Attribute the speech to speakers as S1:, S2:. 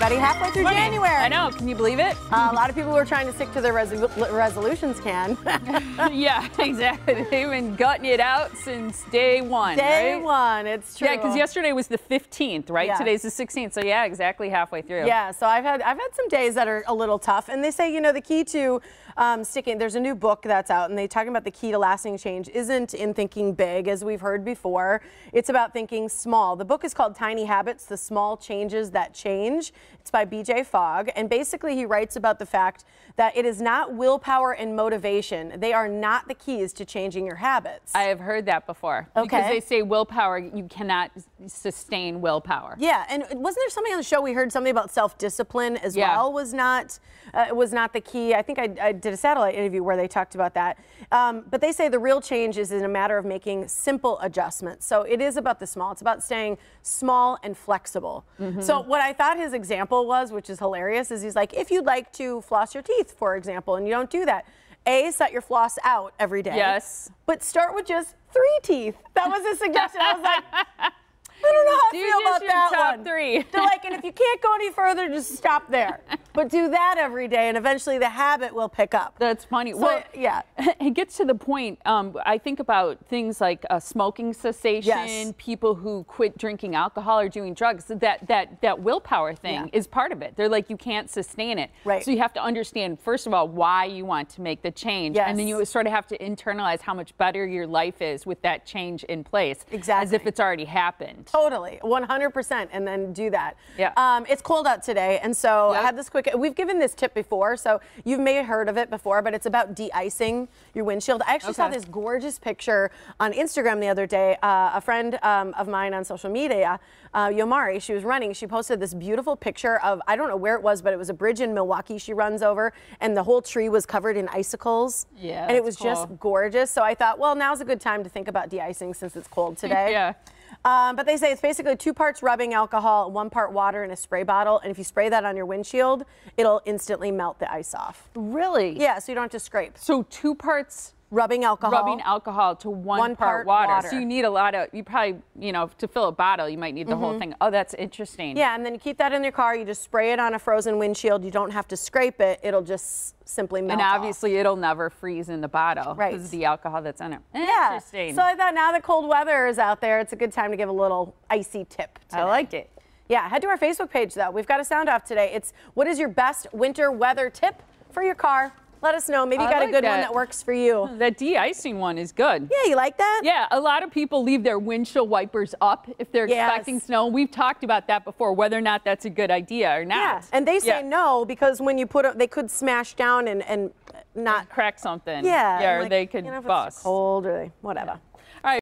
S1: everybody. Halfway through January.
S2: I know. Can you believe it?
S1: A lot of people who are trying to stick to their resolutions can.
S2: Yeah, exactly. They've been gutting it out since day one.
S1: Day
S2: right?
S1: one, it's true.
S2: Yeah, because yesterday was the 15th, right?
S1: Yeah.
S2: Today's the 16th. So yeah, exactly halfway through.
S1: Yeah, so I've had some days that are a little tough, and they say, you know, the key to sticking. There's a new book that's out, and they talking about the key to lasting change isn't in thinking big, as we've heard before. It's about thinking small. The book is called Tiny Habits: The Small Changes That Change. It's by B.J. Fogg, and basically he writes about the fact that it is not willpower and motivation. They are not the keys to changing your habits.
S2: I have heard that before.
S1: Okay.
S2: Because they say willpower, you cannot sustain willpower.
S1: Yeah, and wasn't there something on the show we heard something about self-discipline as well was not the key? I think I did a satellite interview where they talked about that. But they say the real change is in a matter of making simple adjustments. So it is about the small. It's about staying small and flexible. So what I thought his example was, which is hilarious, is he's like, if you'd like to floss your teeth, for example, and you don't do that, set your floss out every day.
S2: Yes.
S1: But start with just 3 teeth. That was his suggestion. I was like, I don't know how I feel about that
S2: top
S1: one.
S2: 3.
S1: They're like, and if you can't go any further, just stop there. But do that every day, and eventually the habit will pick up.
S2: That's funny.
S1: So,
S2: well,
S1: yeah.
S2: It gets to the point, I think about things like smoking cessation,
S1: Yes.
S2: people who quit drinking alcohol or doing drugs. That willpower thing is part of it. They're like, you can't sustain it.
S1: Right.
S2: So you have to understand, first of all, why you want to make the change.
S1: Yes.
S2: And then you sort of have to internalize how much better your life is with that change in place.
S1: Exactly.
S2: As if it's already happened.
S1: Totally, 100%, and then do that.
S2: Yeah.
S1: It's cold out today, and so I had this quick, we've given this tip before, so you may have heard of it before, but it's about de-icing your windshield. I actually saw this gorgeous picture on Instagram the other day. A friend of mine on social media, Yomari, she was running, she posted this beautiful picture of, I don't know where it was, but it was a bridge in Milwaukee she runs over, and the whole tree was covered in icicles.
S2: Yeah,
S1: and it was just gorgeous. So I thought, well, now's a good time to think about de-icing since it's cold today.
S2: Yeah.
S1: But they say it's basically 2 parts rubbing alcohol, 1 part water in a spray bottle. And if you spray that on your windshield, it'll instantly melt the ice off.
S2: Really?
S1: Yeah, so you don't have to scrape.
S2: So 2 parts
S1: rubbing alcohol
S2: to 1 part water. So you need a lot of, you probably, you know, to fill a bottle, you might need the whole thing. Oh, that's interesting.
S1: Yeah, and then you keep that in your car. You just spray it on a frozen windshield. You don't have to scrape it. It'll just simply melt
S2: And obviously it'll never freeze in the bottle.
S1: Right.
S2: Because of the alcohol that's in it.
S1: Yeah.
S2: Interesting.
S1: So I thought now that cold weather is out there, it's a good time to give a little icy tip today.
S2: I liked it.
S1: Yeah, head to our Facebook page, though. We've got a sound off today. It's what is your best winter weather tip for your car? Let us know. Maybe you got a good one that works for you.
S2: That de-icing one is good.
S1: Yeah, you like that?
S2: Yeah, a lot of people leave their windshield wipers up if they're expecting snow. We've talked about that before, whether or not that's a good idea or not.
S1: Yeah, and they say no because when you put them, they could smash down and not
S2: crack something.
S1: Yeah,
S2: Yeah, or
S1: like,
S2: they could
S1: you know, if
S2: bust.
S1: it's cold or whatever.
S2: All right.